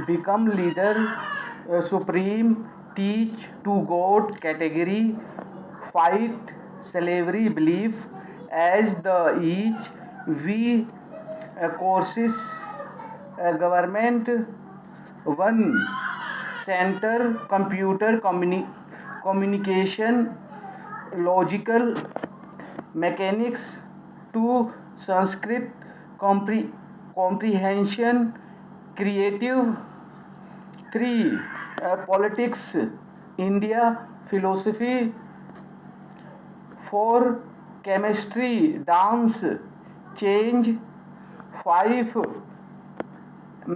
become leader, supreme, teach to God category, fight slavery belief as the each we courses government one center computer communication logical mechanics to Sanskrit comprehension creative 3 politics India philosophy 4 chemistry dance change 5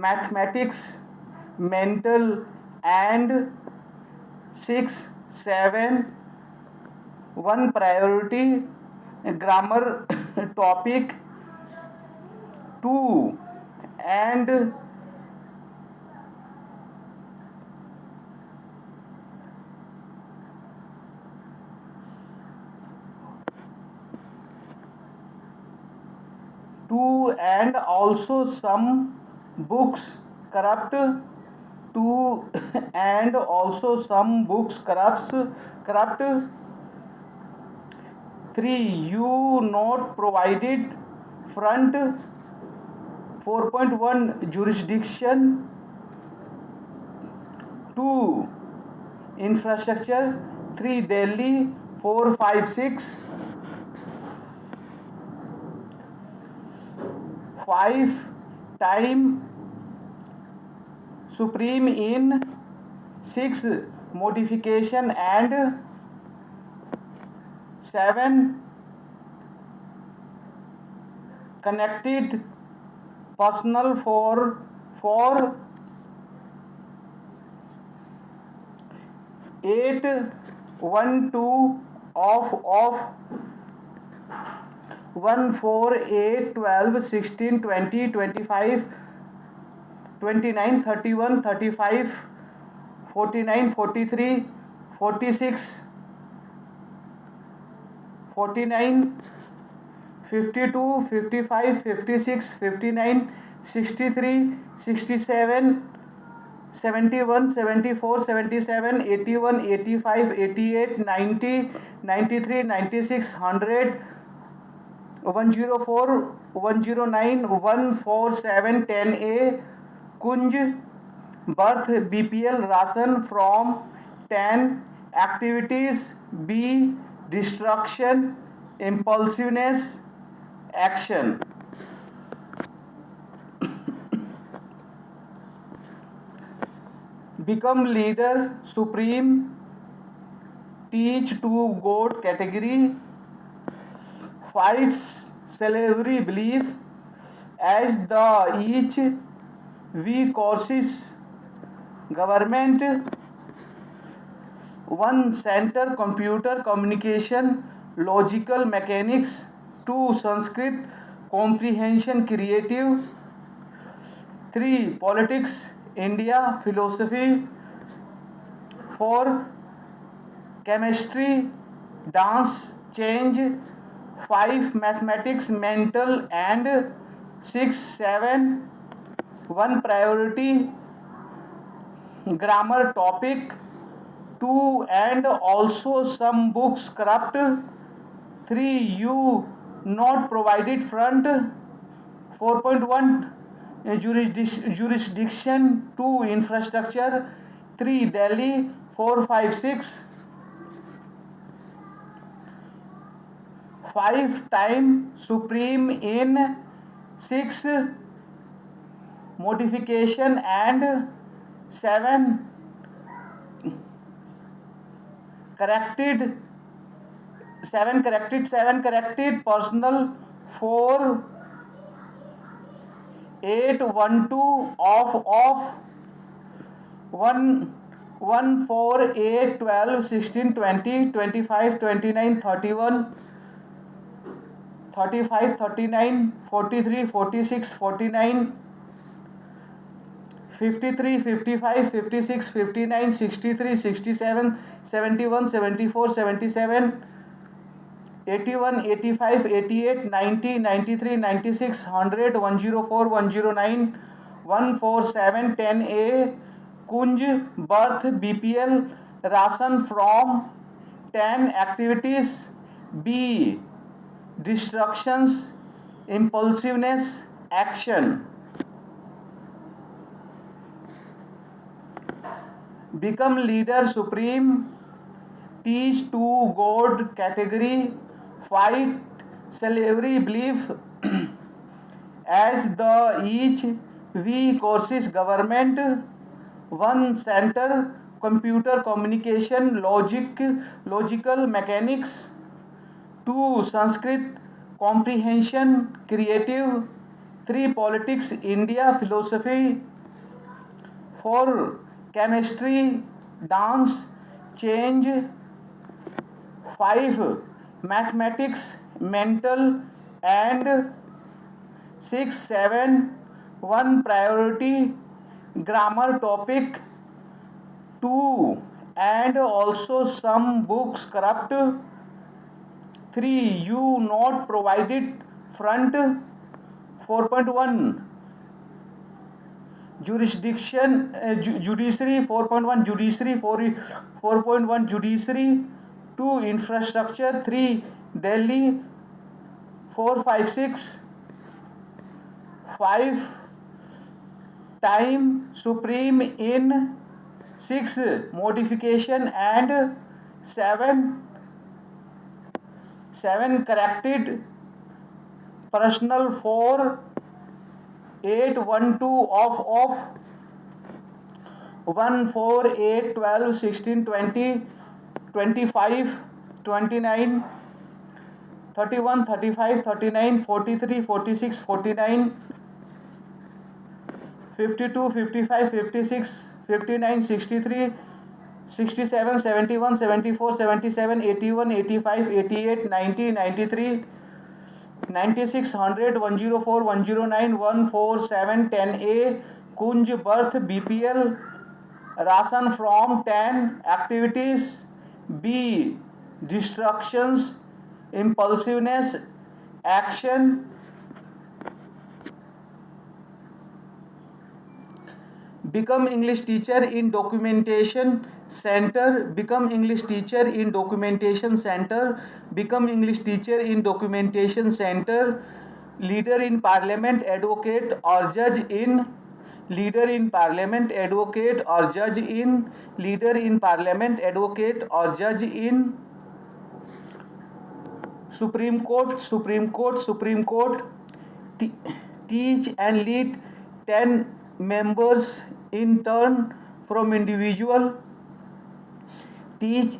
mathematics mental and 6 7 one priority grammar topic 2 and 2 and also some books corrupt 2 and also some books corrupt 3 you not provided front 4.1 jurisdiction 2 infrastructure 3 Delhi 456 5 time supreme in 6 modification and 7 connected personal for 8 1 2 of 1 4 8 12 16 20 25 29 31 35 49 43 46 49 52 55 56 59 63 67 71 74 77 81 85 88 90 93 96 100 104 109 147 10A Kunj birth BPL ration from 10 activities B destruction impulsiveness action become leader supreme teach to God category fights slavery belief as the each we courses government one center computer communication logical mechanics 2 Sanskrit comprehension creative 3 politics India philosophy 4 chemistry dance change 5 mathematics mental and 6 7 one priority grammar topic 2 and also some books corrupt 3 you not provided front 4.1 jurisdiction 2 infrastructure 3 Delhi 456 5 time supreme in 6 modification and 7 corrected 7 corrected personal 4 8 1 2 of 1 1 4 8 12 16 20 25 29 31 35 39 43 46 49 53 55 56 59 63 67 71 74 77 81 85 88 90 93 96 100 104 109 14710A Kunj birth BPL ration from 10 activities. B distractions, impulsiveness, action. Become leader supreme, teach to god category, fight slavery belief as the each V courses government, one center computer communication logical mechanics, two Sanskrit comprehension creative, three politics India philosophy, four chemistry dance change, five mathematics mental and 6 7 1 priority grammar topic 2 and also some books corrupt 3 you not provided front 4.1 jurisdiction judiciary 4.1 judiciary 4.1 judiciary 2 infrastructure 3 Delhi 456 5 time supreme in 6 modification and 7 corrected personal 4 8 1 2 of 1 4 8 12 16 20 25 29 31 35 39 43 46 49 52 55 56 59 63 67 71 74 77 81 85 88 90 93 96 100 104 109 147 10A Kunj birth BPL ration from 10 activities. B distractions, impulsiveness, action. Become English teacher in documentation center. Become English teacher in documentation center. Become English teacher in documentation center. Leader in parliament, advocate or judge in. Leader in parliament, advocate or judge in. Leader in parliament, advocate or judge in. Supreme Court, Supreme Court, Supreme Court. Teach and lead 10 members in turn from individual. Teach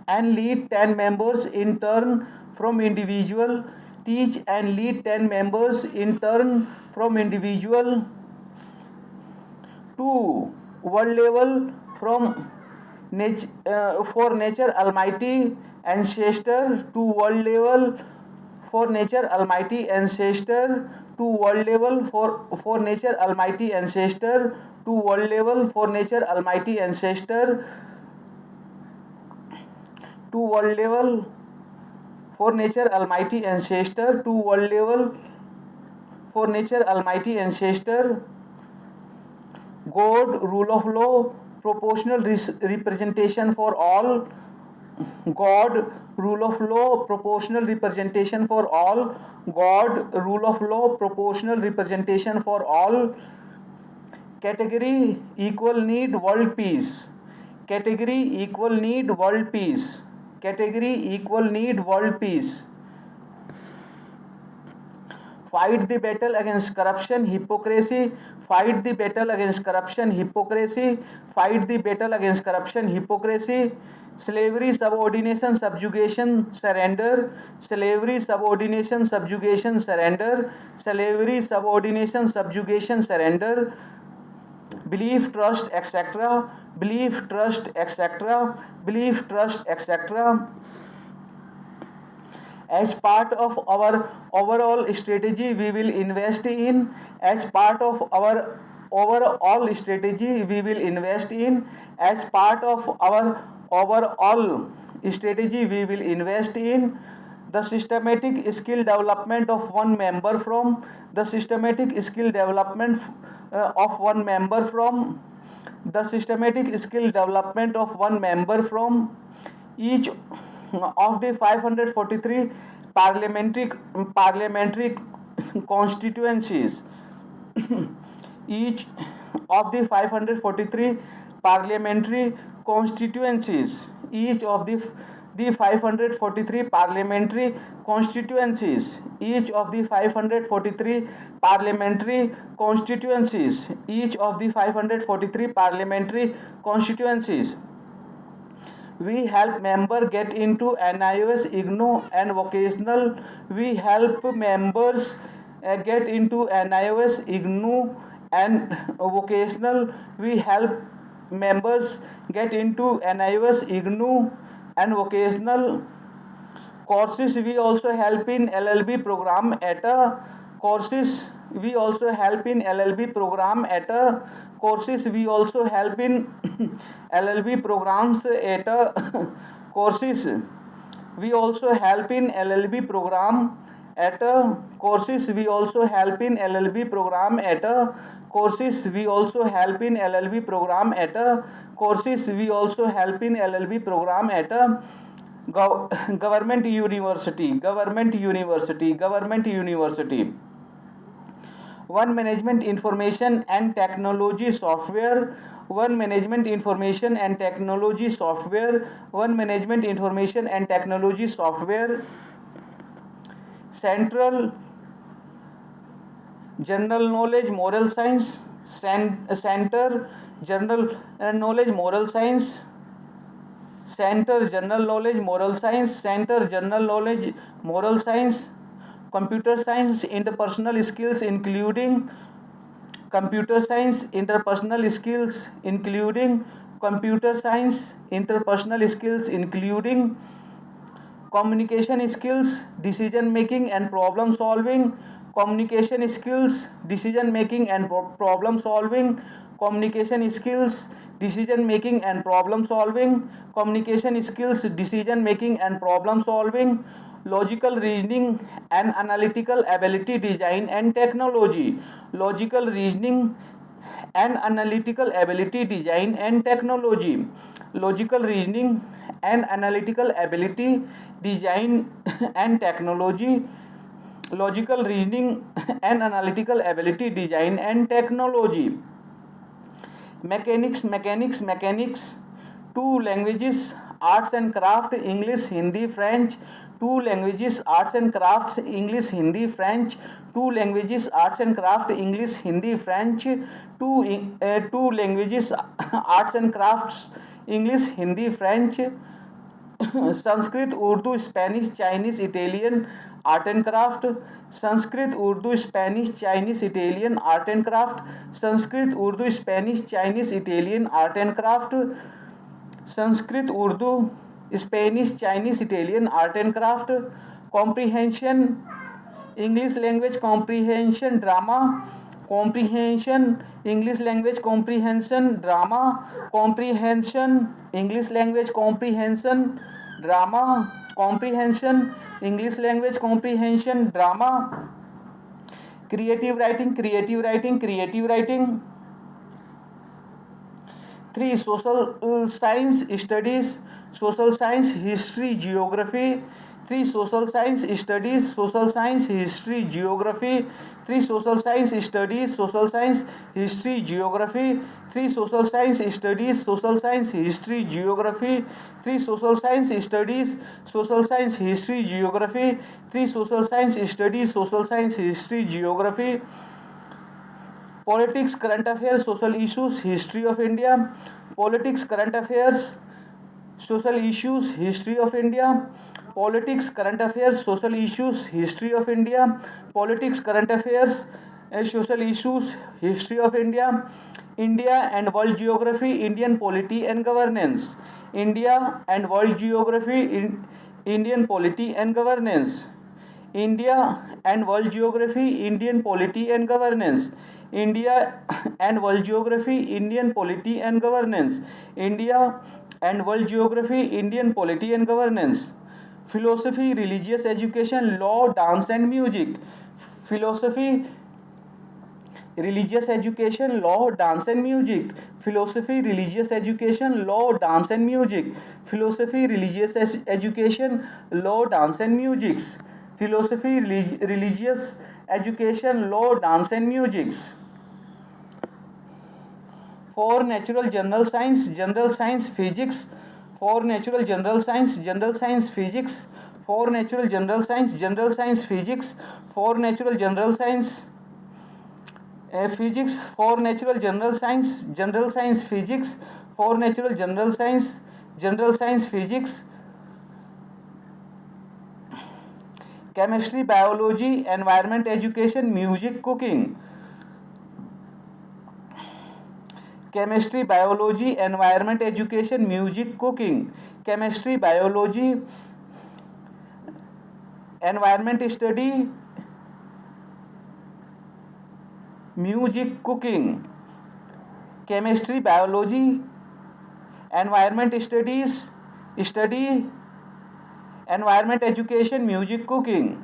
and lead 10 members in turn from individual. Teach and lead 10 members in turn from individual. 2 world level from for nature almighty ancestor. 2 world level for nature almighty ancestor. 2 world level for nature almighty ancestor. 2 world level for nature almighty ancestor. 2 world level for nature almighty ancestor. 2 world level for nature almighty ancestor. God, rule of law, proportional representation for all. God, rule of law, proportional representation for all. God, rule of law, proportional representation for all. Category, equal need, world peace. Category, equal need, world peace. Category, equal need, world peace. Fight the battle against corruption, hypocrisy. Fight the battle against corruption, hypocrisy. Fight the battle against corruption, hypocrisy. Slavery, subordination, subjugation, surrender. Slavery, subordination, subjugation, surrender. Slavery, subordination, subjugation, surrender. Belief, trust, etc. Belief, trust, etc. Belief, trust, etc. As part of our overall strategy, we will invest in. As part of our overall strategy, we will invest in. As part of our overall strategy, we will invest in the systematic skill development of one member from the systematic skill development of one member from the systematic skill development of one member from each of the 543 parliamentary constituencies. Each of the 543 parliamentary constituencies. Each of the 543 parliamentary constituencies. Each of the 543 parliamentary constituencies. Each of the 543 parliamentary constituencies. We help member get into NIOS, IGNOU and vocational. We help members get into NIOS, IGNOU and vocational. We help members get into NIOS, IGNOU and vocational courses. We also help in LLB program at a courses. We also help in LLB program at a courses. We also help in LLB programs at a courses. We also help in LLB program at a courses. We also help in LLB program at a courses. We also help in LLB program at a courses. We also help in LLB program at a government university. One management information and technology software. One management information and technology software. One management information and technology software. Central general knowledge moral science. Center general knowledge moral science. Center general knowledge moral science. Center general knowledge moral science. Computer science interpersonal skills including computer science interpersonal skills including computer science interpersonal skills including communication skills, decision making and problem solving. Communication skills, decision making and problem solving. Communication skills, decision making and problem solving. Communication skills, decision making and problem solving. Logical reasoning and analytical ability, design and technology. Logical reasoning and analytical ability, design and technology. Logical reasoning and analytical ability, design and technology. Logical reasoning and analytical ability, design and technology. Mechanics. Two languages, arts and craft, English, Hindi, French. Two languages, arts and crafts, English, Hindi, French. Two languages, arts and craft, English, Hindi, French. Two languages, arts and crafts, English, Hindi, French. Sanskrit, Urdu, Spanish, Chinese, Italian, art and craft. Sanskrit, Urdu, Spanish, Chinese, Italian, art and craft. Sanskrit, Urdu, Spanish, Chinese, Italian, art and craft. Sanskrit, Urdu, Spanish, Chinese, Italian, art and craft. Comprehension, English language comprehension, drama. Comprehension, English language comprehension, drama. Comprehension, English language comprehension, drama. Comprehension, English language comprehension, drama. Creative writing. 3. Social science studies, social science, history, geography. 3. Social science studies, social science, history, geography. 3. Social science studies, social science, history, geography. 3. Social science studies, social science, history, geography. 3. Social science studies, social science, history, geography. 3. Social science studies, social science, history, geography. Politics, current affairs, social issues, history of India. Politics, current affairs, social issues, history of India. Politics, current affairs, social issues, history of India. Politics, current affairs, social issues, history of India. India and world geography, Indian polity and governance. India and world geography, Indian polity and governance. India and world geography, Indian polity and governance. India and world geography, Indian polity and governance. India and world geography, Indian polity and governance. Philosophy, religious education, law, dance and music. Philosophy, religious education, law, dance and music. Philosophy, religious education, law, dance and music. Philosophy, religious education, law, dance and music. Philosophy, religious education, law, dance and music. For natural general science, physics. For natural general science, physics. For natural general science, physics. For natural general science, physics. For natural general science, physics. For natural general science, physics. Chemistry, biology, environment education, music, cooking. Chemistry, biology, environment education, music, cooking. Chemistry, biology, environment study, music, cooking. Chemistry, biology, environment studies, study, environment education, music, cooking.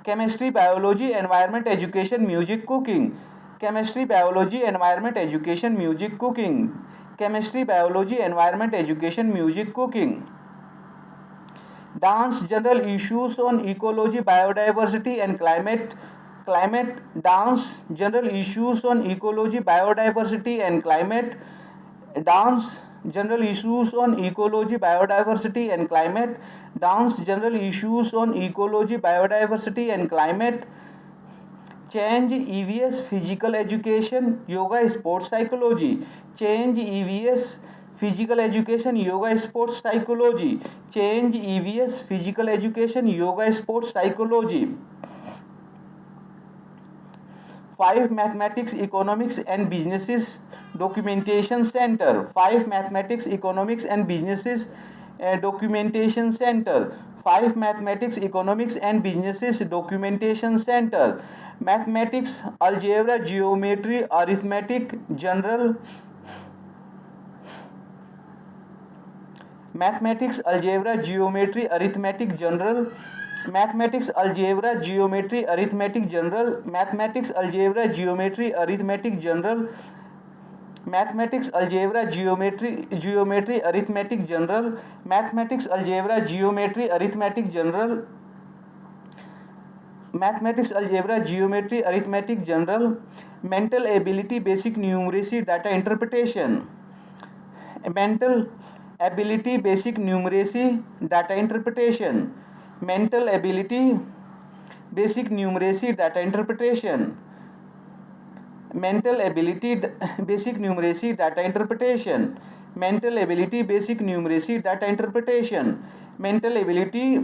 Chemistry, biology, environment education, music, cooking. Chemistry, biology, environment education, music, cooking. Chemistry, biology, environment education, music, cooking. Dance, general issues on ecology, biodiversity and climate. Dance, general issues on ecology, biodiversity and climate. Dance, general issues on ecology, biodiversity and climate. Dance, general issues on ecology, biodiversity and climate. Change, EVS, physical education, yoga, sports psychology. Change, EVS, physical education, yoga, sports psychology. Change, EVS, physical education, yoga, sports psychology. 5 Mathematics, Economics and Businesses Documentation Center. 5 Mathematics, Economics and Businesses Documentation Center. 5 Mathematics, Economics and Businesses Documentation Center. Mathematics, algebra, geometry, arithmetic, general. Mathematics, algebra, geometry, arithmetic, general. Mathematics, algebra, geometry, arithmetic, general. Mathematics, algebra, geometry, arithmetic, general. Mathematics, algebra, geometry, arithmetic, general. Mathematics, algebra, geometry, arithmetic, general. Mathematics, algebra, geometry, arithmetic, general. Mental ability, basic numeracy, data interpretation. Mental ability, basic numeracy, data interpretation. Mental ability, basic numeracy, data interpretation. Mental ability, basic numeracy, data interpretation. Mental ability, basic numeracy, data interpretation. Mental ability,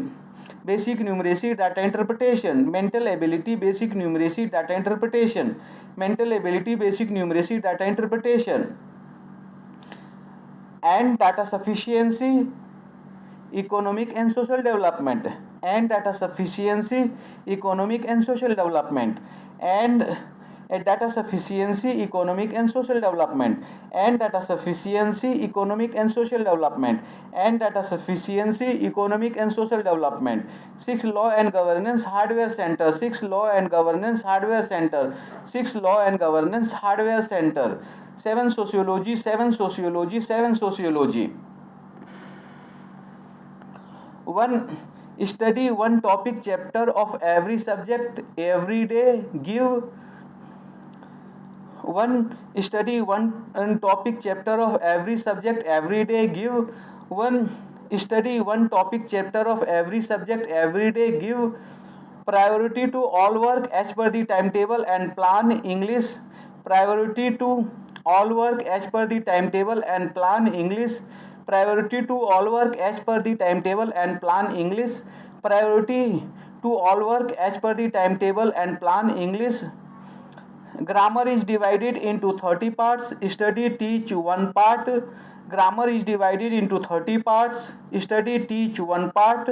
basic numeracy, data interpretation. Mental ability, basic numeracy, data interpretation. Mental ability, basic numeracy, data interpretation. And data sufficiency, economic and social development. And data sufficiency, economic and social development. And data sufficiency, economic and social development. And data sufficiency, economic and social development. And data sufficiency, economic and social development. 6 Law and Governance Hardware Center. 6 Law and Governance Hardware Center. 6 Law and Governance Hardware Center. 7 Sociology, 7 Sociology, 7 Sociology. 1 Study one topic chapter of every subject every day. Give 1 Study one topic chapter of every subject every day. Give 1 Study one topic chapter of every subject every day. Give priority to all work as per the timetable and plan. English. Priority to all work as per the timetable and plan. English. Priority to all work as per the timetable and plan. English. Priority to all work as per the timetable and plan. English. Grammar is divided into 30 parts. Study, teach one part. Grammar is divided into 30 parts. Study, teach one part.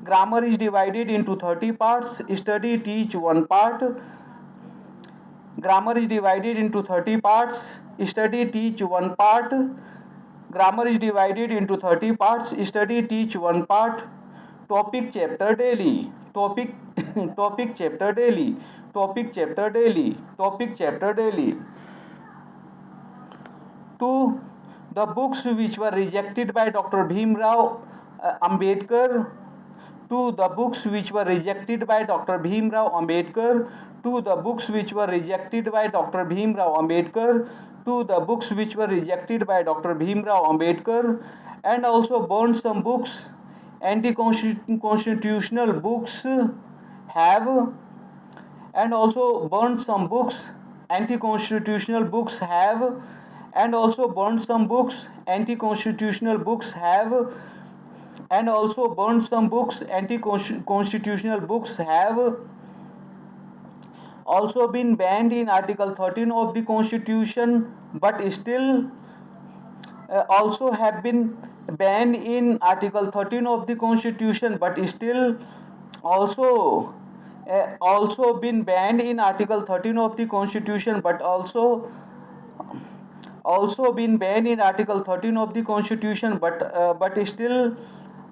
Grammar is divided into 30 parts. Study, teach one part. Grammar is divided into 30 parts. Study, teach one part. Grammar is divided into 30 parts. Study, teach one part. Topic chapter daily. Topic chapter daily. topic chapter daily. Topic chapter daily. 2. The books which were rejected by Dr. Bhimrao Ambedkar. 2. The books which were rejected by Dr. Bhimrao Ambedkar. 2. The books which were rejected by Dr. Bhimrao Ambedkar. 2. The books which were rejected by Dr. Bhimrao Ambedkar. And also burned some books. Anti-constitutional books have, and also burned some books. Anti-constitutional books have, and also burned some books. Anti-constitutional books have, and also burned some books. Anti-constitutional books have also been banned in Article 13 of the Constitution, but still also have been banned in Article 13 of the Constitution, but still also been banned in Article 13 of the Constitution, but also been banned in Article 13 of the Constitution, but still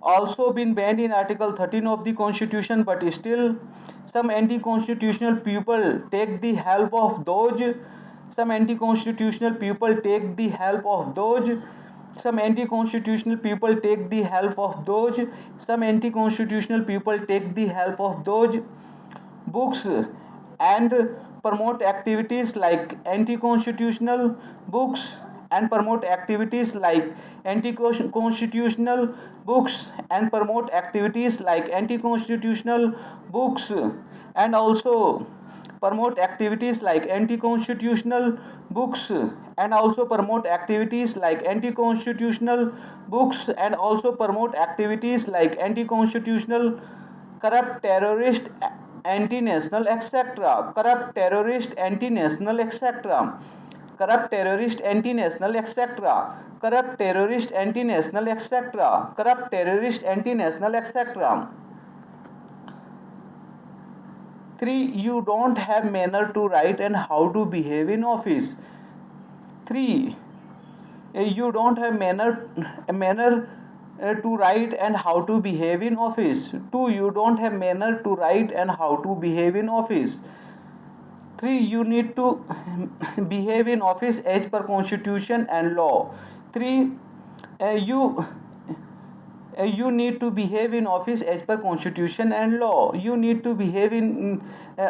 also been banned in Article 13 of the Constitution, but still some anti-constitutional people take the help of those. Some anti-constitutional people take the help of those. Some anti-constitutional people take the help of those. Some anti-constitutional people take the help of those books and promote activities like anti-constitutional books, and promote activities like anti-constitutional books, and promote activities like anti-constitutional books, and also promote activities like anti-constitutional books, and also promote activities like anti-constitutional books, and also promote activities like anti-constitutional, corrupt, terrorist, anti-national, etc. Corrupt, terrorist, anti-national, etc. Corrupt, terrorist, anti-national, etc. Corrupt, terrorist, anti-national, etc. Corrupt, terrorist, anti-national, etc. 3. You don't have manner to write and how to behave in office. 3. You don't have manner to write and how to behave in office. 2. You don't have manner to write and how to behave in office. 3. You need to behave in office as per Constitution and law. 3. You need to behave in office as per Constitution and law. You need to behave in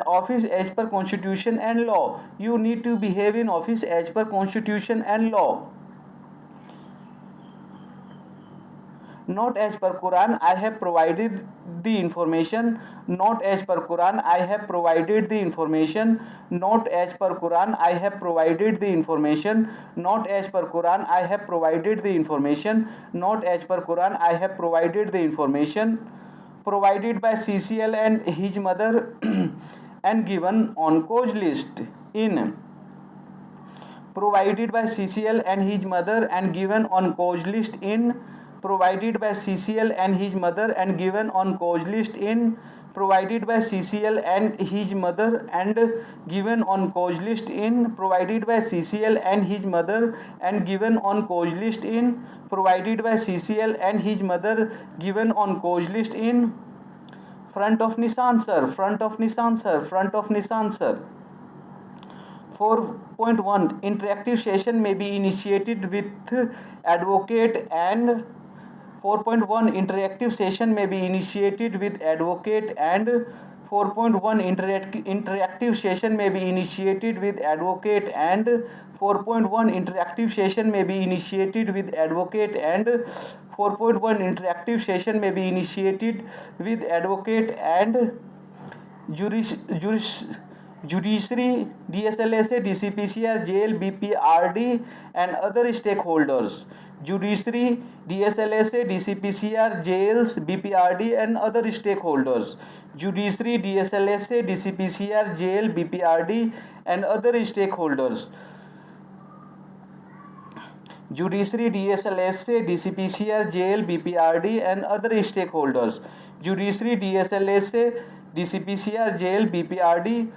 office as per Constitution and law. You need to behave in office as per Constitution and law. Not as per Quran, I have provided the information. Not as per Quran, I have provided the information. Not as per Quran, I have provided the information. Not as per Quran, I have provided the information. Not as per Quran, I have provided the information. Provided by CCL and his mother and given on cause list in. Provided by CCL and his mother and given on cause list in. Provided by CCL and his mother and given on cause list in. Provided by CCL and his mother and given on cause list in. Provided by CCL and his mother and given on cause list in. Provided by CCL and his mother given on cause list in. Front of Nissan sir, front of Nissan sir, front of Nissan sir. 4.1 Interactive session may be initiated with advocate and 4.1 Interactive session may be initiated with advocate and 4.1 Interactive session may be initiated with advocate and 4.1 Interactive session may be initiated with advocate and 4.1 Interactive session may be initiated with advocate and judiciary, DSLSA, DCPCR, jail, BPRD and other stakeholders. Judiciary, DSLSA, DCPCR, jails, BPRD and other stakeholders. Judiciary, DSLSA, DCPCR, jail, BPRD and other stakeholders. Judiciary, DSLSA, DCPCR, jail, BPRD and other stakeholders. Judiciary, DSLSA, DCPCR, jail, BPRD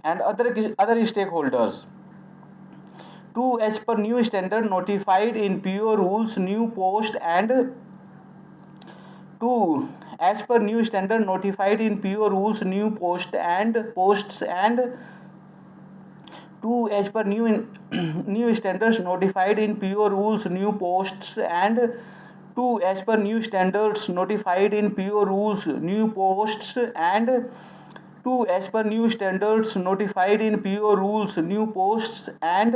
and other stakeholders. 2. As per new standard notified in PO rules, new post and 2. as per new standard notified in PO rules new posts and 2 as per new standards notified in PO rules new posts and 2 as per new standards notified in PO rules new posts and 2 as per new standards notified in PO rules new posts and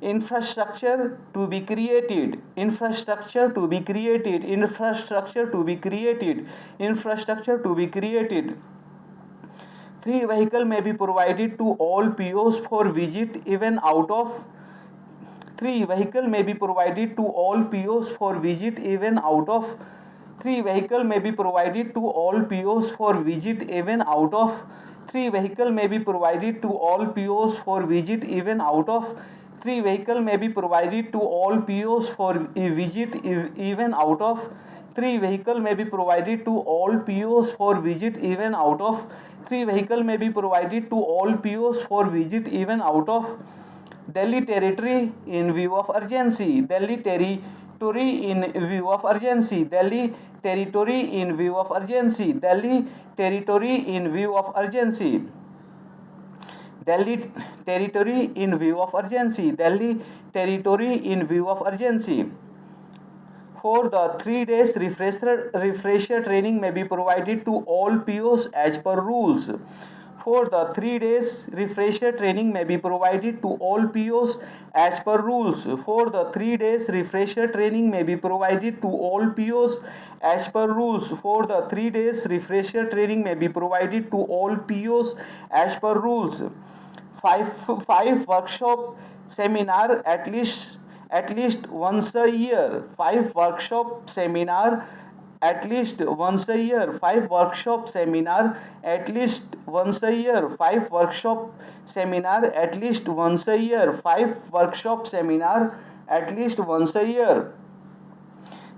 infrastructure to be created 3 vehicle may be provided to all POs for visit even out of 3 vehicle may be provided to all POs for visit even out of 3 vehicle may be provided to all POs for visit even out of 3 vehicle may be provided to all POs for visit even out of 3 vehicle may be provided to all POs for visit even out of 3 vehicle may be provided to all POs for visit even out of 3 vehicle may be provided to all POs for visit even out of Delhi territory in view of urgency. Delhi territory in view of urgency. Delhi territory in view of urgency. Delhi territory in view of urgency. Delhi territory in view of urgency. Delhi territory in view of urgency. For the 3 days refresher training may be provided to all POs as per rules. For the 3 days refresher training may be provided to all POs as per rules. For the 3 days refresher training may be provided to all POs as per rules. For the 3 days refresher training may be provided to all POs as per rules. 5 workshop seminar at least once a year. 5 workshop seminar at least once a year. 5 workshop seminar at least once a year. 5 workshop seminar at least once a year. 5 workshop seminar at least once a year.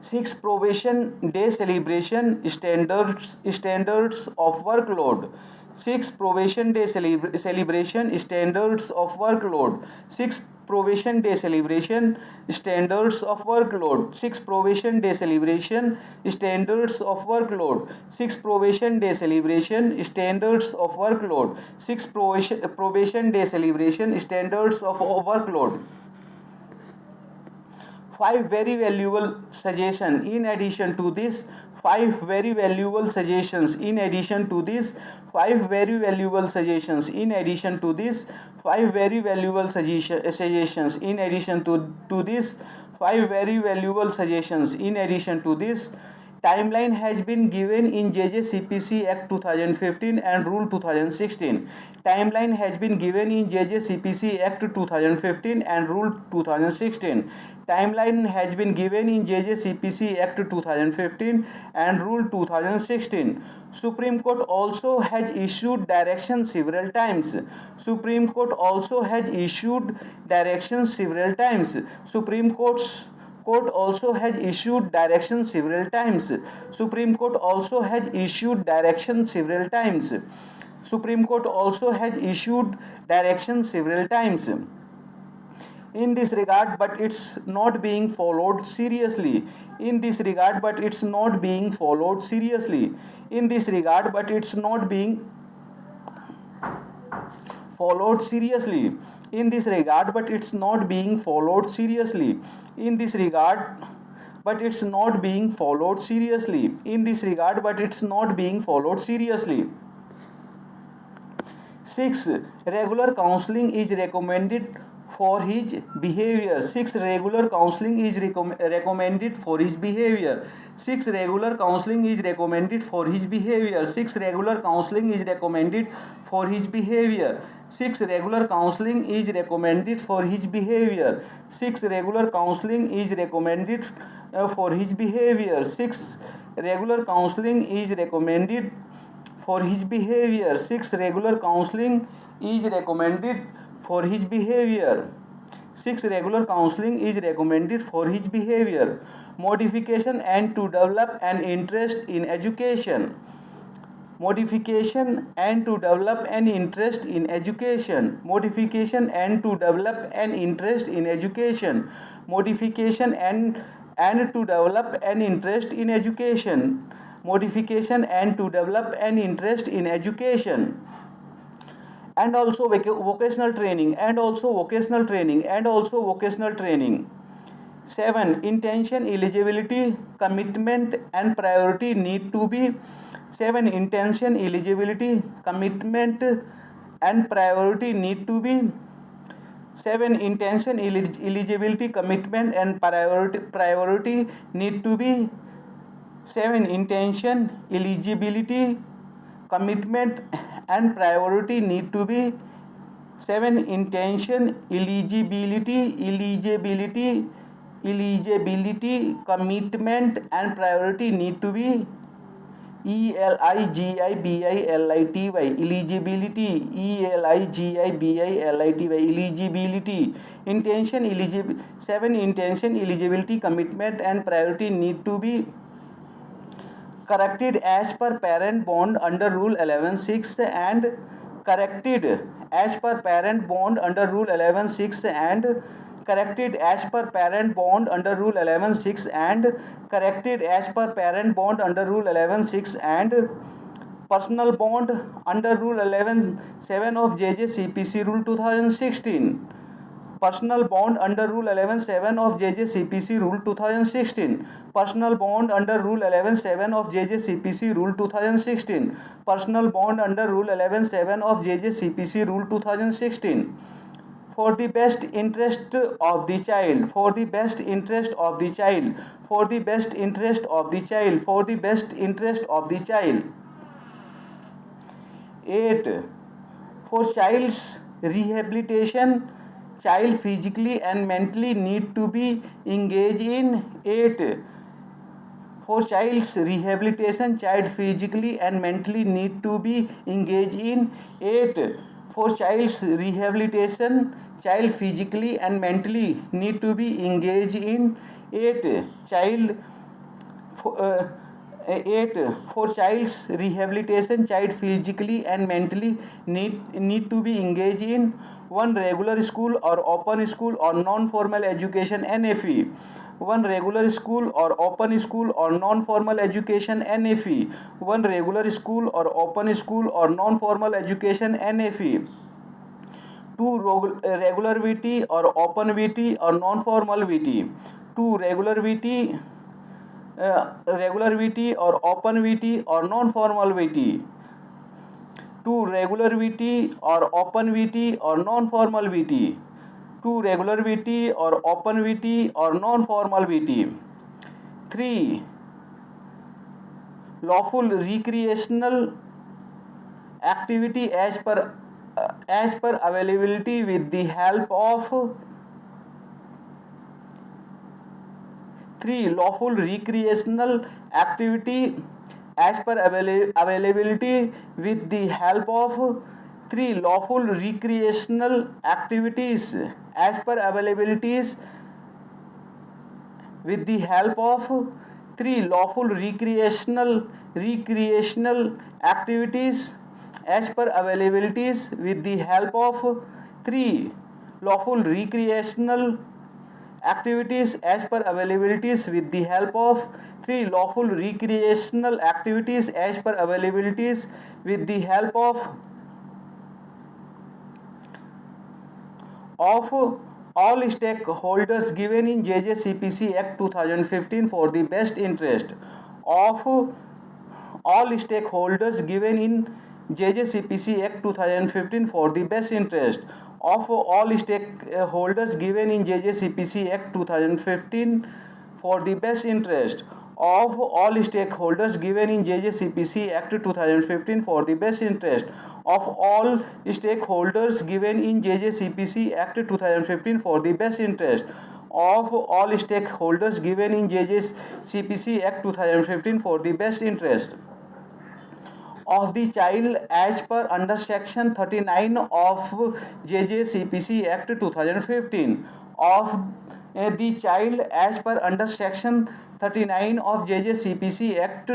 6 probation day celebration standards of workload. 6 probation day celebration standards of workload. 6 probation day celebration standards of workload. 6 probation day celebration standards of workload. 6 probation day celebration standards of workload. 6 probation day celebration standards of workload. 5 very valuable suggestions in addition to this. 5 very valuable suggestions in addition to this. 5 very valuable suggestions in addition to this. 5 very valuable suggestions in addition to this. 5 very valuable suggestions in addition to this. Timeline has been given in JJCPC Act 2015 and Rule 2016. Timeline has been given in JJCPC Act 2015 and Rule 2016. Timeline has been given in JJCPC Act 2015 and Rule 2016. Supreme Court also has issued directions several times. Supreme Court also has issued directions several times. Supreme Court also has issued directions several times. Supreme Court also has issued directions several times. Supreme Court also has issued directions several times in this regard, but it's not being followed seriously. In this regard, but it's not being followed seriously. In this regard, but it's not being followed seriously. In this regard, but it's not being followed seriously. In this regard, but it's not being followed seriously. In this regard, but it's not being followed seriously. 6. Regular counseling is recommended for his behavior. 6. Regular counseling is recommended for his behavior. 6. Regular counseling is recommended for his behavior. 6. Regular counseling is recommended for his behavior. 6. Regular counseling is recommended for his behavior. 6. Regular counseling is recommended for his behavior. 6. Regular counseling is recommended for his behavior. 6. Regular counseling is recommended for his behavior. 6. Regular counseling is recommended for his behavior. Modification and to develop an interest in education. Modification and to develop an interest in education. Modification and to develop an interest in education. Modification and to develop an interest in education. modification and to develop an interest in education, and also vocational training, and also vocational training, and also vocational training. 7. Intention, eligibility, commitment and priority need to be. 7. Intention, eligibility, commitment and priority need to be. 7. Intention, eligibility, commitment and priority need to be. 7. Intention, eligibility, commitment and priority need to be. 7. Intention, eligibility, commitment and priority need to be. eligibility, eligibility, eligibility. Intention, 7. Intention, eligibility, commitment and priority need to be corrected as per parent bond under rule 11(6) and corrected as per parent bond under rule 11(6) and corrected as per parent bond under rule 11(6) and corrected as per parent bond under rule 11(6) and personal bond under rule 11(7) of JJCPC rule 2016. Personal bond under rule 11(7) of JJCPC rule 2016. Personal bond under rule 11(7) of JJCPC rule 2016. Personal bond under rule 11(7) of JJCPC rule 2016. For the best interest of the child, for the best interest of the child, for the best interest of the child, for the best interest of the child. 8. For child's rehabilitation, child physically and mentally need to be engaged in. 8. For child's rehabilitation, child physically and mentally need to be engaged in. 8. For child's rehabilitation, child physically and mentally need to be engaged in. 8. 8. For child's rehabilitation, child physically and mentally need to be engaged in 1. Regular school or open school or non-formal education NFE. 1. Regular school or open school or non-formal education NFE. 1. Regular school or open school or non-formal education NFE. 2. Regular VT or open VT or non-formal VT. 2. Regular VT or open VT or non-formal VT. 2. Regular VT or open VT or non-formal VT. 2. Regular VT or open VT or non-formal VT. 3. Lawful recreational activity as per availability with the help of. 3. Lawful recreational activity as per availability with the help of. 3. Lawful recreational activities as per availabilities with the help of. 3. Lawful recreational activities as per availabilities with the help of. 3. Lawful recreational activities as per availabilities with the help of. 3. Lawful recreational activities as per availabilities with the help of all stakeholders given in JJCPC Act 2015 for the best interest of all stakeholders given in JJCPC Act 2015 for the best interest of all stakeholders given in JJCPC Act 2015 for the best interest of all stakeholders given in JJCPC Act 2015 for the best interest of all stakeholders given in JJCPC Act 2015 for the best interest of all stakeholders given in JJCPC Act 2015 for the best interest of the child as per under section 39 of JJCPC Act 2015 of the child as per under section 39 of JJCPC Act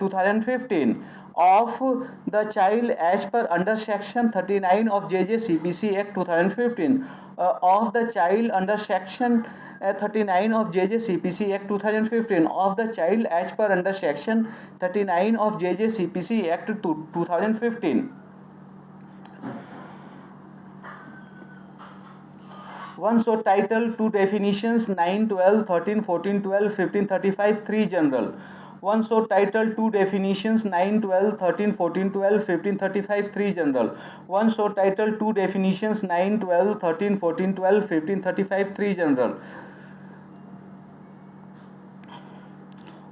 2015 of the child as per under section 39 of JJCPC Act 2015 of the child under section 39 of JJCPC Act 2015 of the child as per under section 39 of JJCPC Act 2015. One short title, two definitions, 9, 12, 13, 14, 12, 15, 35, 3 general. One short title, two definitions, 9, 12, 13, 14, 12, 15, 35, 3 general. One short title, two definitions, 9, 12, 13, 14, 12, 15, 35, 3 general.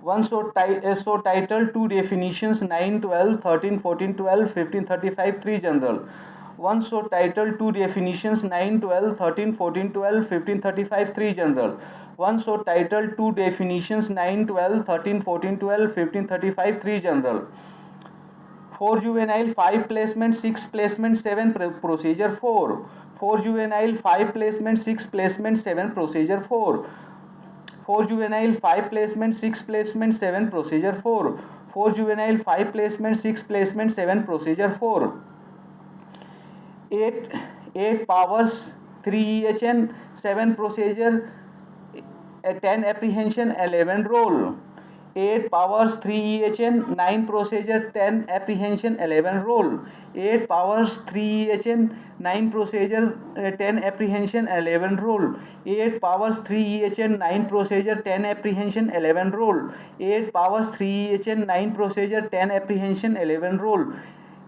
One short title, two definitions, 9, 12, 13, 14, 12, 15, 35, 3 general. One short title, two definitions, 9, 12, 13, 14, 12, 15, 35, 3 general. One short title, two definitions, 9, 12, 13, 14, 12, 15, 35, 3 general. 4 juvenile, 5 placement, 6 placement, 7 procedure 4. 4 juvenile, 5 placement, 6 placement, 7 procedure 4. 4 juvenile, 5 placement, 6 placement, 7 procedure 4. 4 juvenile, 5 placement, 6 placement, 7 procedure 4. 8 powers, 3 EHN, 7 procedure, 10 apprehension, 11 roll. 8 powers, 3 EHN, 9 procedure, 10 apprehension, 11 roll. 8 powers, 3 EHN, 9 procedure, 10 apprehension, 11 roll. 8 powers, 3 EHN, 9 procedure, 10 apprehension, 11 roll. 8 powers, 3 EHN, 9 procedure, 10 apprehension, 11 roll.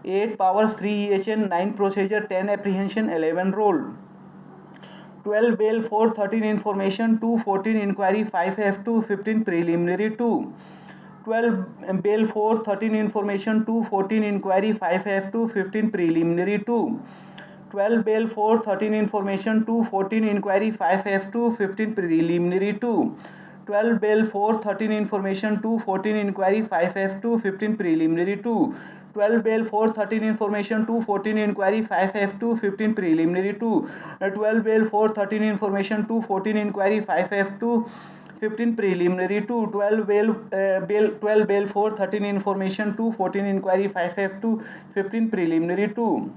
8 powers, 3 EHN, 9 procedure, 10 apprehension, 11 roll. 12 bail, 4, 13 information, 2, 14 inquiry, 5 F2, 15 preliminary 2. 12 bail, 4, 13 information, 2, 14 inquiry, 5 F2, 15 preliminary 2. 12 bail, 4, 13 information, 2, 14 inquiry, 5 F2, 15 preliminary 2. 12 bail, 4, 13 information, 2, 14 inquiry, 5 F2, 15 preliminary 2. 12 bail, 4, 13 information, 2, 14 inquiry, 5 F2, 15 preliminary 2. 12 bail, 4, 13 information, 2, 14 inquiry, 5 F2, 15 preliminary 2. 12 bail, 4, 13 information, 2, 14 inquiry, 5 F2, 15 preliminary 2.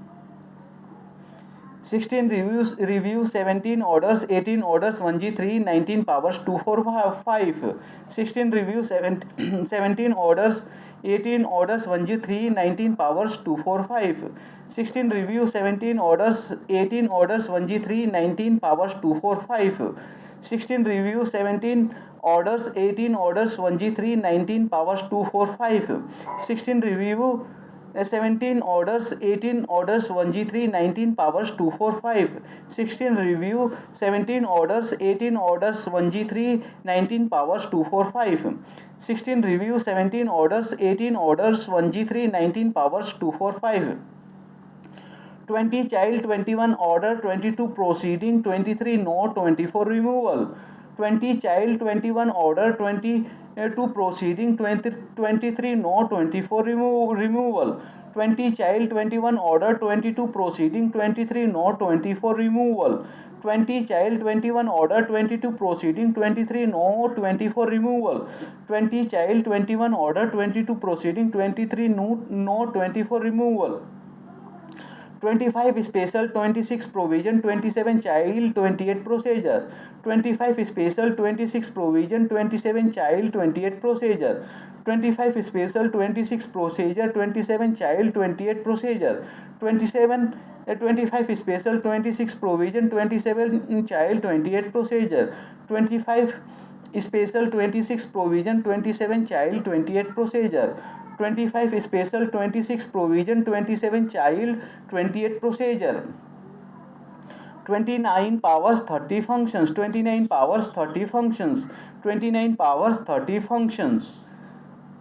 16 review, 17 orders, 18 orders, 1G3, 19 powers, 245. 16 review, 17 orders, 18 orders, 1G3, 19 powers, 245. 16 review, 17 orders, 18 orders, 1G3, 19 powers, 245. 16 review, 17 orders, 18 orders, 1G3, 19 powers, 245. 16 review, 17 orders, 18 orders, 1G3, 19 powers, 245. 16 review, 17 orders, 18 orders, 1G3, 19 powers, 245. 16 review, 17 orders, 18 orders, 1G3, 19 powers, 245. 20 child, 21 order, 22 proceeding, 23 no, 24 removal. 20 child, 21 order, 22 proceeding, 23 no, 24 removal. 20 child, 21 order, 22 proceeding, 23 no, 24 removal. 20 child, 21 order, 22 proceeding, 23 no, 24 removal. 20 child, 21 order, 22 proceeding, 23 no, 24 removal. 25 special, 26 provision, 27 child, 28 procedure. 25 special, 26 provision, 27 child, 28 procedure. 25 special, 26 procedure, 27 child, 28 procedure. 25 special, 26 provision, 27 child, 28 procedure. 25 special, 26 provision, 27 child, 28 procedure. 25 special, 26 provision, 27 child, 28 procedure. 29 powers, 30 functions. 29 powers, 30 functions. 29 powers, 30 functions.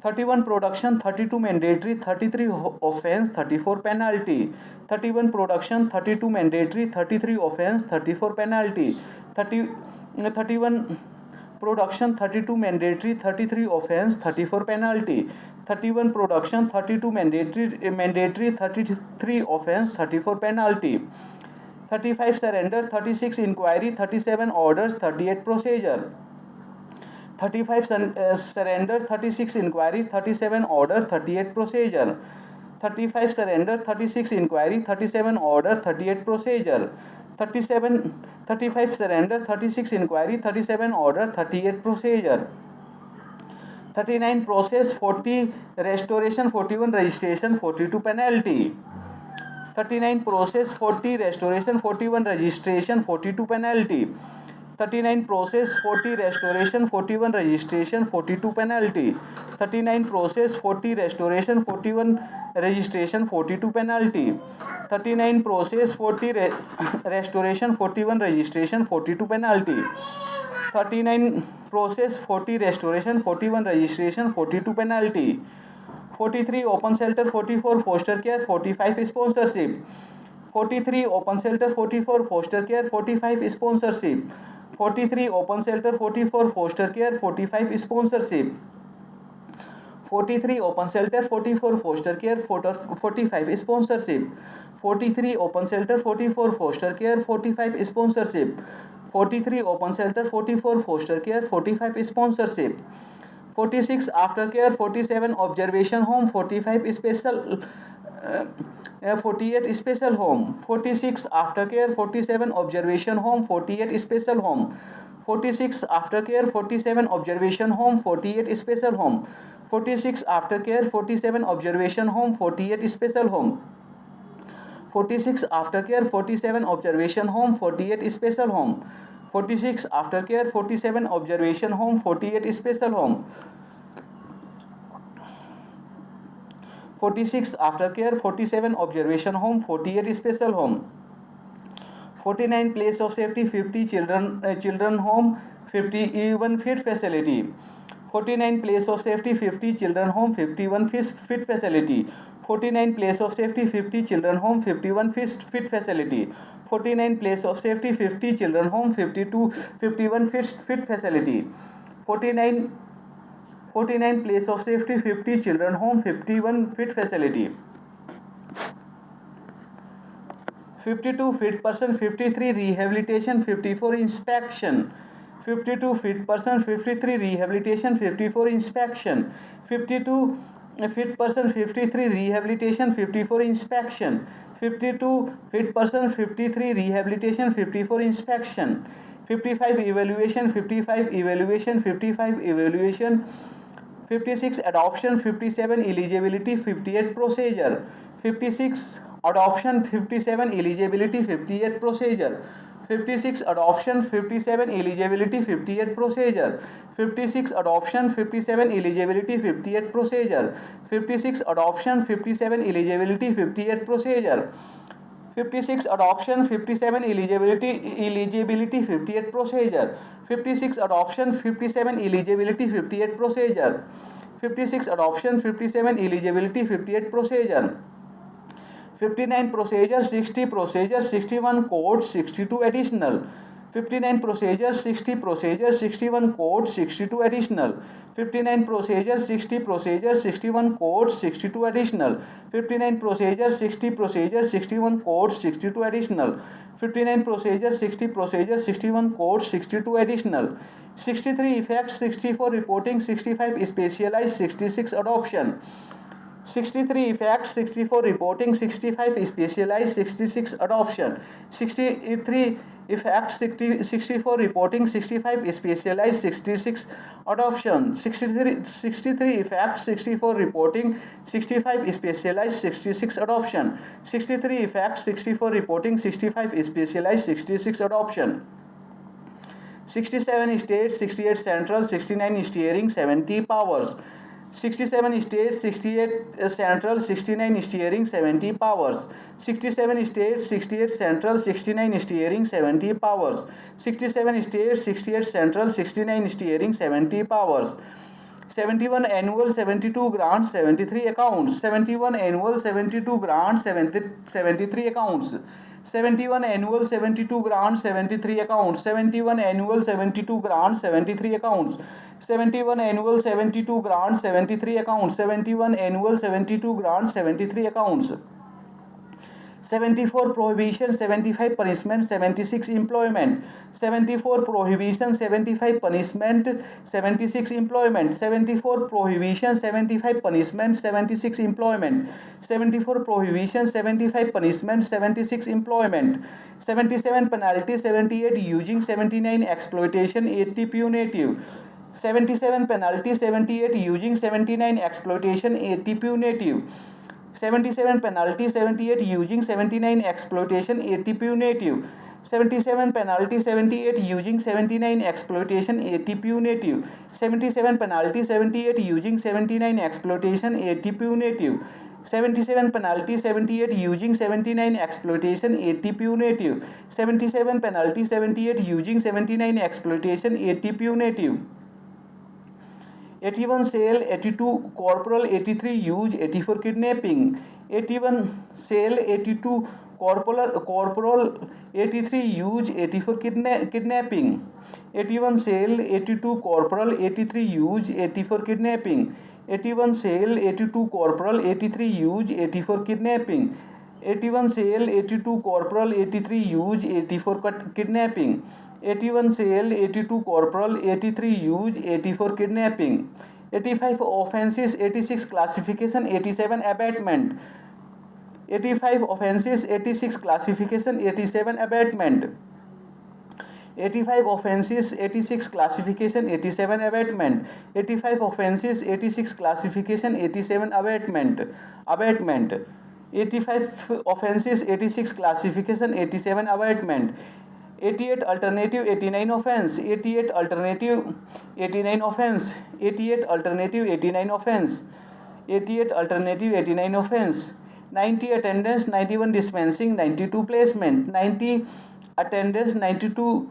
31 production, 32 mandatory, 33 offense, 34 penalty. 31 production, 32 mandatory, 33 offense, 34 penalty. 31 production, 32 mandatory, 33 offense, 34 penalty. 31 production, 32 mandatory, 33 offense, 34 penalty. 35 surrender, 36 inquiry, 37 orders, 38 procedure. 35 surrender, 36 inquiry, 37 order, 38 procedure. 35 surrender, 36 inquiry, 37 order, 38 procedure. 35 surrender, 36 inquiry, 37 order, 38 procedure, 39 process, 40 restoration, 41 registration, 42 penalty, 39 process, 40 restoration, 41 registration, 42 penalty, 39 process, 40 restoration, 41 registration, 42 penalty, 39 process, 40 restoration, 41 registration, 42 penalty, 39 process, 40 restoration, 41 registration, 42 penalty, 39 process, 40 restoration, 41 registration, 42 penalty, 43 open shelter, 44 foster care, 45 sponsorship, 43 open shelter, 44 foster care, 45 sponsorship, 43 open shelter, 44 foster care, 45 sponsorship, 43 open shelter, 44 foster care, 45 sponsorship, 43 open shelter, 44 foster care, 45 sponsorship, 43 open shelter, 44 foster care, 45 sponsorship, 46 aftercare, 47 observation home, 45 special 48 special home, 46 aftercare, 47 observation home, 48 special home, 46 aftercare, 47 observation home, 48 special home, 46 aftercare, 47 observation home, 48 special home, 46 aftercare, 47 observation home, 48 special home, 46 aftercare, 47 observation home, 48 special home, 46 aftercare, 47 observation home, 48 special home, 49 place of safety, 50 children home, 51 fit facility, 49 place of safety, 50 children home, 51 fit facility, 49 place of safety, 50 children home, 51 fit facility, 49 place of safety, 50 children home, 51 fit facility, 49 place of safety, 50 children home, 51 fit facility, 52 fit person, 53 rehabilitation, 54 inspection, 52 fit person, 53 rehabilitation, 54 inspection, 52 fit person, 53 rehabilitation, 54 inspection, 52 fit person, 53 rehabilitation, 54 inspection, 55 evaluation, 55 evaluation, 55 evaluation, 56 adoption, 57 eligibility, 58 procedure, 56 adoption, 57 eligibility, 58 procedure, 56 adoption, 57 eligibility, 58 procedure, 56 adoption, 57 eligibility, 58 procedure, 56 adoption, 57 eligibility, 58 procedure, 56 adoption, 57 eligibility, 58 procedure, 56 adoption, 57 eligibility, 58 procedure, 56 adoption, 57 eligibility, 58 procedure, 59 procedure, 60 procedure, 61 code, 62 additional, 59 procedure, 60 procedure, 61 code, 62 additional, 59 procedure, 60 procedure, 61 code, 62 additional, 59 procedure, 60 procedure, 61 code, 62 additional, 59 procedure, 60 procedure, 61 code, 62 additional, 63 effects, 64 reporting, 65 specialized, 66 adoption, 63 effects, 64 reporting, 65 specialized, 66 adoption, 63 effects, 64 reporting, 65 specialized, 66 adoption, 63 effects, 64 reporting, 65 specialized, 66 adoption, 63 effects, 64 reporting, 65 specialized, 66 adoption, 67 states, 68 central, 69 steering, 70 powers, 67 states, 68 central, 69 steering, 70 powers, 67 states, 68 central, 69 steering, 70 powers, 67 states, 68 central, 69 steering, 70 powers, 71 annual, 72 grants, 73 accounts, 71 annual, 72 grants, 73 accounts, 71 annual, 72 grants, 73 accounts, 71 annual, 72 grants, 73 accounts, 71 annual, 72 grants, 73 accounts, 71 annual, 72 grants, 73 accounts, 74 prohibition, 75 punishment, 76 employment. 74 prohibition, 75 punishment, 76 employment. 74 prohibition, 75 punishment, 76 employment. 74 prohibition, 75 punishment, 76 employment. 77 penalty, 78 using, 79 exploitation, 80 punitive. 77 penalty, 78 using, 79 exploitation, 80 punitive. 77 penalty, 78 using, 79 exploitation, 80 punitive. 77 penalty, 78 using, 79 exploitation, 80 punitive. 77 penalty, 78 using, 79 exploitation, 80 punitive. 77 penalty, 78 using, 79 exploitation, 80 punitive. 77 penalty, 78 using, 79 exploitation, 80 punitive. 81 sale, 82 corporal, 83 use, 84 kidnapping. 81 sale, 82 corporal, 83 use, 84 kidnapping. 81 sale, 82 corporal, 83 use, 84 kidnapping. 81 sale, 82 corporal, 83 use, 84 kidnapping. 81 sale, 82 corporal, 83 use, 84 kidnapping. 81 sale, 82 corporal, 83 use, 84 kidnapping. 85 offenses, 86 classification, 87 abatement. 85 offenses, 86 classification, 87 abatement. 85 offenses, 86 classification, 87 abatement. 85 offenses, 86 classification, 87 abatement. 85 offenses, 86 classification, 87 abatement. 88 alternative, 89 offense. 88 alternative, 89 offense. 88 alternative, 89 offense. 88 alternative, 89 offense. 90 attendance, 91 dispensing, 92 placement. 90 attendance, 92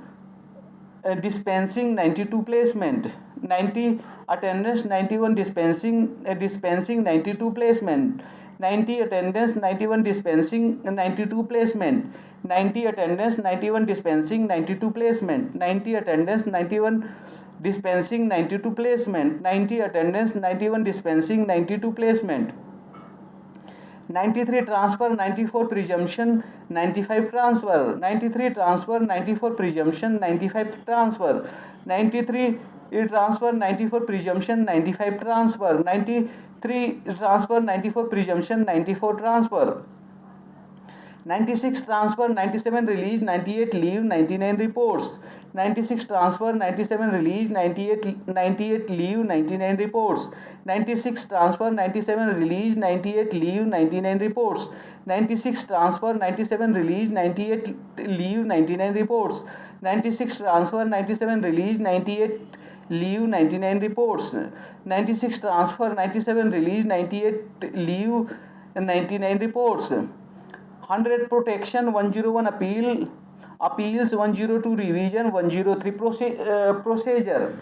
dispensing, 92 placement. 90 attendance, 91 dispensing, 92 placement. 90 attendance, 91 dispensing, 92 placement. 90 attendance, 91 dispensing, 92 placement. 90 attendance, 91 dispensing, 92 placement. 90 attendance, 91 dispensing, 92 placement. 93 transfer, 94 presumption, 95 transfer. 93 transfer, 94 presumption, 95 transfer. 93 transfer, 94 presumption, 95 transfer. 93 transfer, 94 presumption, 94 transfer. 96 transfer, 97 release, 98 leave, 99 reports. 96 transfer, 97 release, 98 leave, 99 reports. 96 transfer, 97 release, 98 leave, 99 reports. 96 transfer, 97 release, 98 leave, 99 reports. 96 transfer, 97 release, 98 leave, 99 reports. 96 transfer, 97 release, 98 leave, 99 reports. 100 protection, 101 appeals, 102 revision, 103 procedure.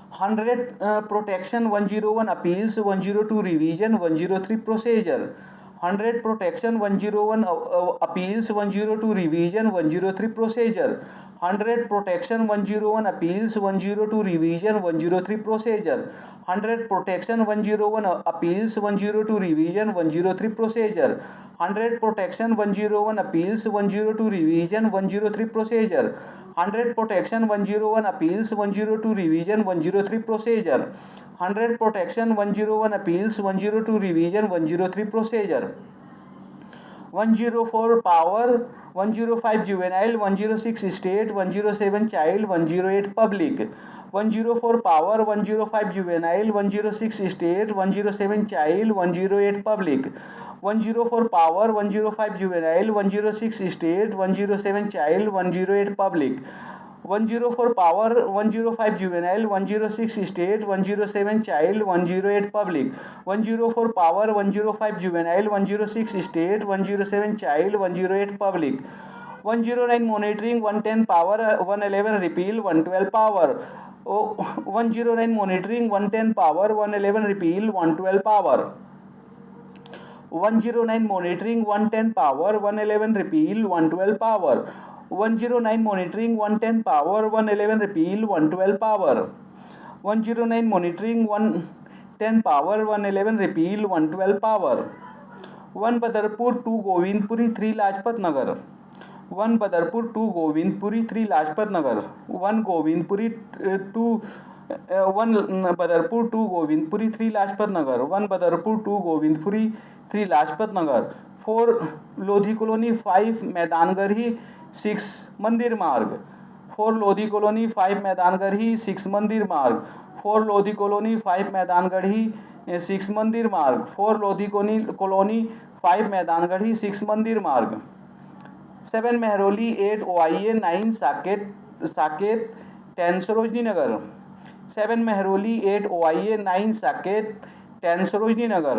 100 protection, 101 appeals, 102 revision, 103 procedure. 100 protection, 101 appeals, 102 revision, 103 procedure. 100 protection, 101 appeals, 102 revision, 103 procedure. 100 protection, 101 appeals, 102 revision, 103 procedure. 100 protection, 101 appeals, 102 revision, 103 procedure. 100 protection, 101 appeals, 102 revision, 103 procedure. 100 protection, 101 appeals, 102 revision, 103 procedure. 104 power, 105 juvenile, 106 state, 107 child, 108 public. 104 power, 105 juvenile, 106 state, 107 child, 108 public. 104 power, 105 juvenile, 106 state, 107 child, 108 public. 104 power, 105 juvenile, 106 state, 107 child, 108 public. 104 power, 105 juvenile, 106 state, 107 child, 108 public. 109 monitoring, 110 power, 111 repeal, 112 power. 109 monitoring, 110 power, 111 repeal, 112 power. 109 monitoring, 110 power, 111 repeal, 112 power. 109 monitoring, 110 power, 111 repeal, 112 power. 109 monitoring, 110 power, 111 repeal, 112 power. 1 Badarpur to Govindpuri 3 Lajpat Nagar, 1 Badarpur to Govindpuri 3 Lajpat Nagar, 1 Govindpuri to 1 Badarpur to Govindpuri 3 Lajpat Nagar, 1 Badarpur to Govindpuri 3 Lajpat Nagar. 4 Lodhi colony 5 Maidangarhi 6 Mandir मार्ग, 4 Lodhi colony 5 Maidangarhi 6 Mandir मार्ग, 4 Lodhi colony 5 Maidangarhi 6 Mandir मार्ग, 4 Lodhi colony 5 Maidangarhi 6 Mandir मार्ग। 7 Mehrauli 8 OIA 9 Saket 10 Sarojini Nagar, 7 Mehrauli 8 OIA 9 Saket 10 Sarojini Nagar,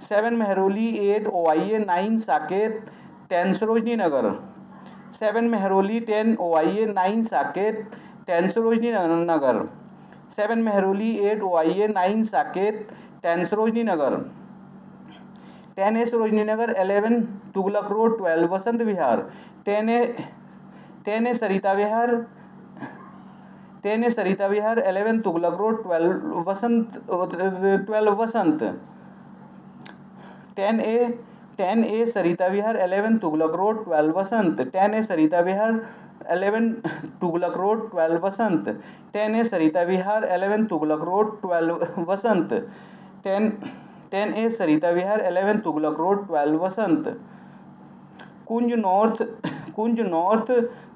7 Mehrauli 8 OIA 9 Saket 10 Sarojini Nagar, 7 Mehrauli 10 OIA 9 Saket 10 Sarojini Nagar, 7 Mehrauli 8 OIA 9 Saket 10 Sarojini Nagar, 10A Sarojini Nagar 11 Tughlak road 12 Vasant Vihar, 10A Sarita Vihar 11 Tughlak road 12 Vasant, 10A Sarita Vihar 11 Tughlak road 12 Vasant, 10A Sarita Vihar 11 Tughlak road 12 Vasant, 10A Sarita Vihar 11 Tughlak road 12 Vasant, 10A Sarita Vihar 11 Tughlak road 12 Vasant. Kunj north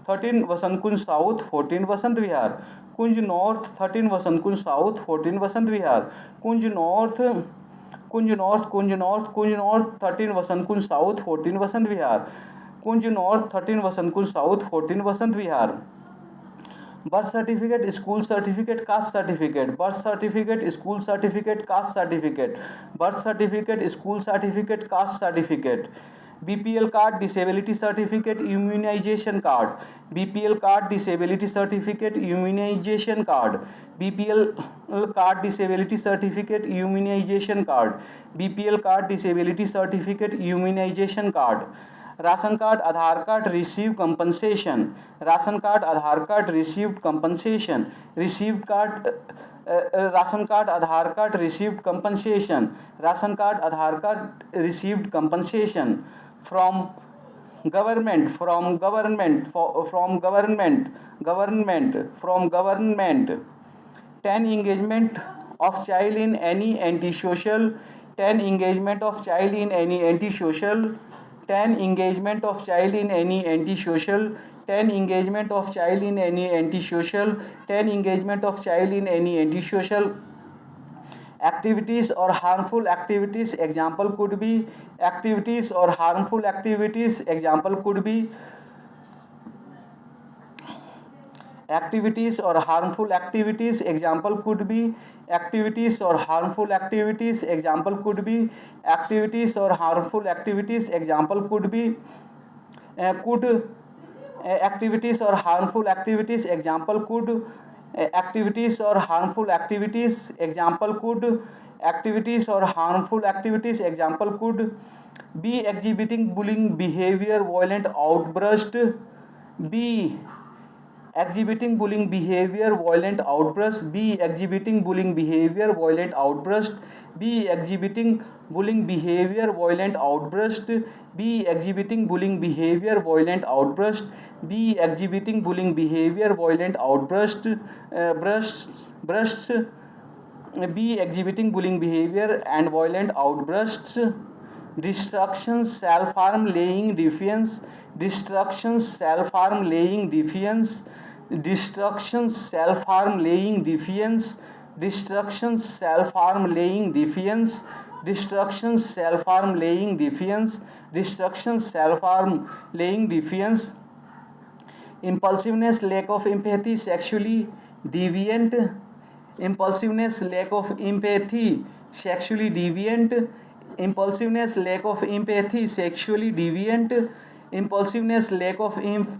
13 Vasant Kunj south 14 Vasant Vihar, Kunj north 13 Vasant Kunj south 14 Vasant Vihar, Kunj north 13 Vasant Kunj south 14 Vasant Vihar, Kunj north 13 Vasant Kunj south 14 Vasant Vihar. Birth certificate, school certificate, caste certificate, birth certificate, school certificate, caste certificate, birth certificate, school certificate, caste certificate. BPL card, disability certificate, immunisation card, BPL card, disability certificate, immunisation card, BPL card, disability certificate, immunisation card, BPL card, disability certificate, immunisation card. Ration card, Aadhaar card, receive compensation, ration card, Aadhaar card, received compensation, received card, ration card, Aadhaar card, received compensation, ration card, Aadhaar card, received compensation. From government, from government, from government, government, from government. 10 engagement of child in any antisocial, 10 engagement of child in any antisocial, 10 engagement of child in any antisocial, 10 engagement of child in any antisocial, 10 engagement of child in any antisocial activities or harmful activities. Example could be activities or harmful activities. Example could be activities or harmful activities. Example could be activities or harmful activities. Example could be activities or harmful activities. Example could be activities or harmful activities. Example could activities or harmful activities. Example could activities or harmful activities. Example could be exhibiting bullying behavior, violent outburst, be exhibiting bullying behavior, violent outburst, be exhibiting bullying behavior, violent outburst, be exhibiting bullying behavior, violent outburst, be exhibiting bullying behavior, violent outburst, be exhibiting bullying behavior, violent outburst, bursts, be exhibiting bullying behavior and violent outbursts. Destruction, self-harm, laying defiance, destruction, self-harm, laying defiance, destruction, self-harm, laying defiance, destruction, self-harm, laying defiance, destruction, self-harm, laying defiance, destruction, self-harm, laying defiance. Impulsiveness, lack of empathy, sexually deviant, impulsiveness, lack of empathy, sexually deviant, impulsiveness, lack of empathy, sexually deviant, impulsiveness, lack of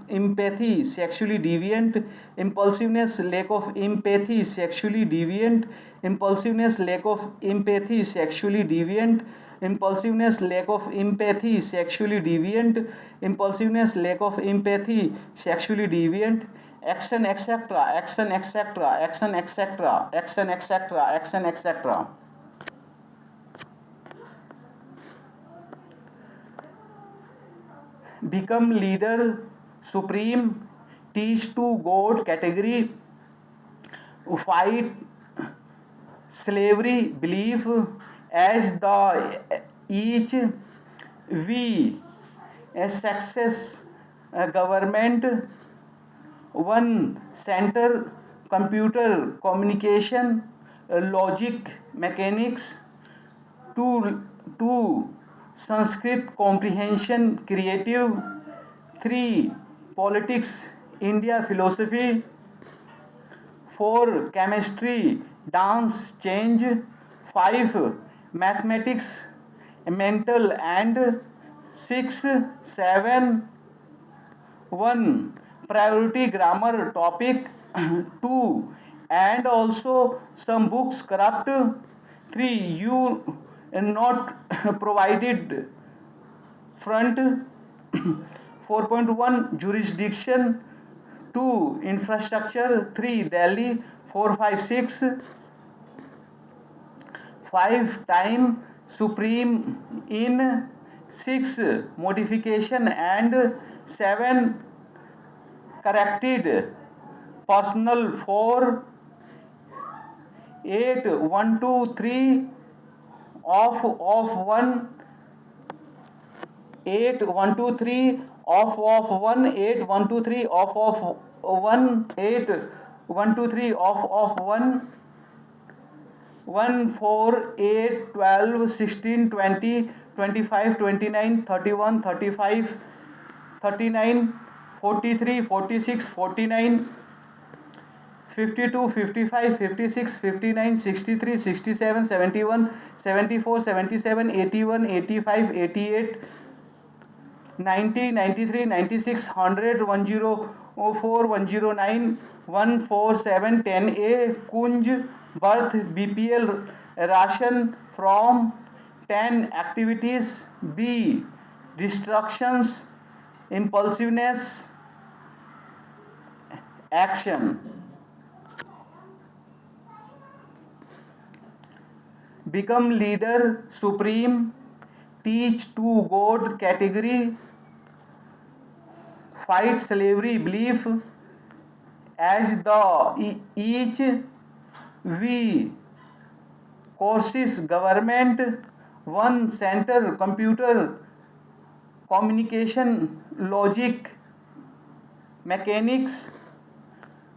empathy, sexually deviant, impulsiveness, lack of empathy, sexually deviant, impulsiveness, lack of empathy, sexually deviant, impulsiveness, lack of empathy, sexually deviant, impulsiveness, lack of empathy, sexually deviant. Action, etc., action, etc., action, etc., action, etc., action, etc. become leader supreme, teach to God category, fight slavery belief, as the each we a success government, one center computer communication, logic mechanics, two Sanskrit comprehension creative, three politics India philosophy, four chemistry dance change, five mathematics mental, and six seven one priority grammar topic, two and also some books corrupt, three you not provided front, 4.1 jurisdiction, 2 infrastructure, 3 Delhi, 456, 5 time supreme in, 6 modification, and 7 corrected personal, 4 8 1 2 3 off 1 8 1 2 3 off 1 8 1 2 3 off 1 8 1 2 3 off 1 1 4 8 12 16 20 25 29 31 35 39 43 46 49 52 55 56 59 63 67 71 74 77 81 85 88 90 93 96 100 104 109 147 10A Kunj birth BPL ration from 10 activities, B distractions impulsiveness action. Become leader supreme, teach to God category, fight slavery belief, as the each we courses government, one center computer communication logic mechanics,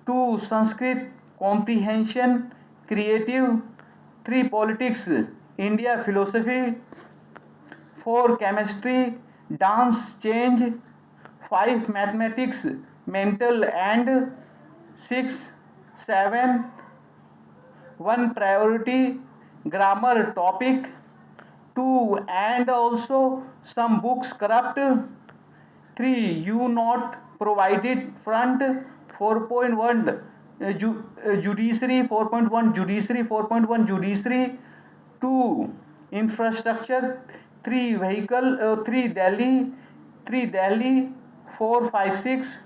2 Sanskrit comprehension creative, 3 politics India philosophy, 4 chemistry dance change, 5 mathematics mental, and 6 7 1 priority grammar topic, 2 and also some books corrupt, 3 you not provided front, 4.1 judiciary, 4.1 judiciary, 4.1 judiciary, 2 infrastructure, 3 vehicle, 3 Delhi 456,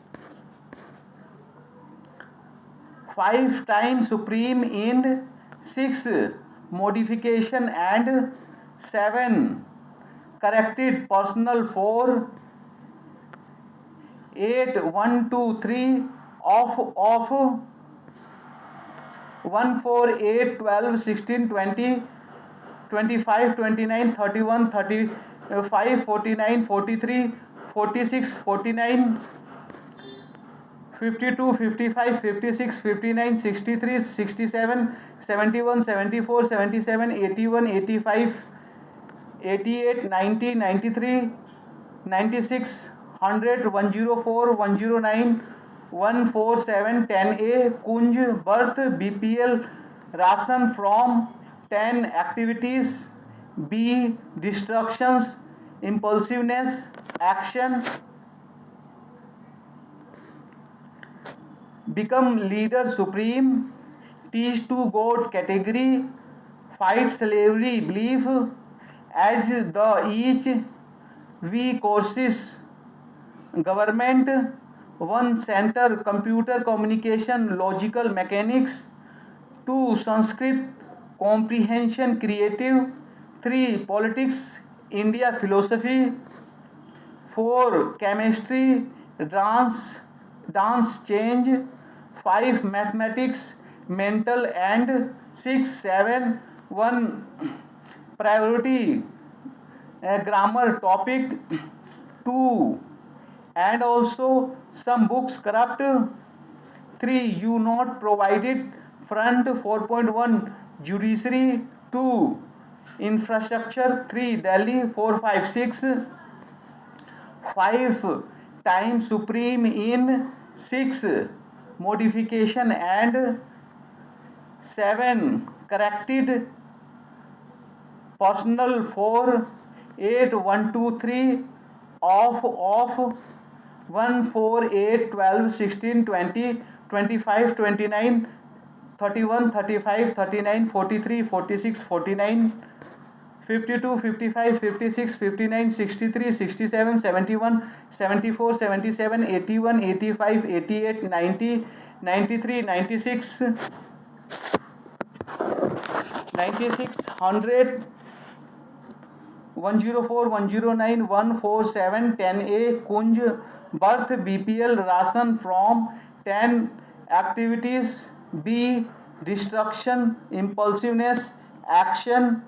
5 time supreme in, 6 modification, and 7 corrected personal, 4 8 1 2 3 off 1 4 8 12 16 20 25 29 31 35 49 43 46 49 52 55 56 59 63 67 71 74 77 81 85 88 90 93 96 100 104 109 147 10A Kunj birth BPL ration from 10 activities, B distractions impulsiveness action. Become leader supreme, teach to God category, fight slavery belief, as the each we courses government, one center computer communication logical mechanics, 2 Sanskrit comprehension creative, 3 politics India philosophy, 4 chemistry, dance change, 5 mathematics, mental, and 6 7 1 priority grammar topic 2, and also some books corrupt. 3 you not provided front. 4.1 judiciary. 2 infrastructure. 3 Delhi. 4 5 6 5 time supreme in. 6 modification, and 7 corrected personal. 4 8 1 2 3 off 1 4 8 12 16 20 25 29 31 35 39 43 46 49 52 55 56 59 63 67 71 74 77 81 85 88 90 93 96 100 104 109 147 10A Kunj. Birth BPL ration from 10 activities. B destruction, impulsiveness, action,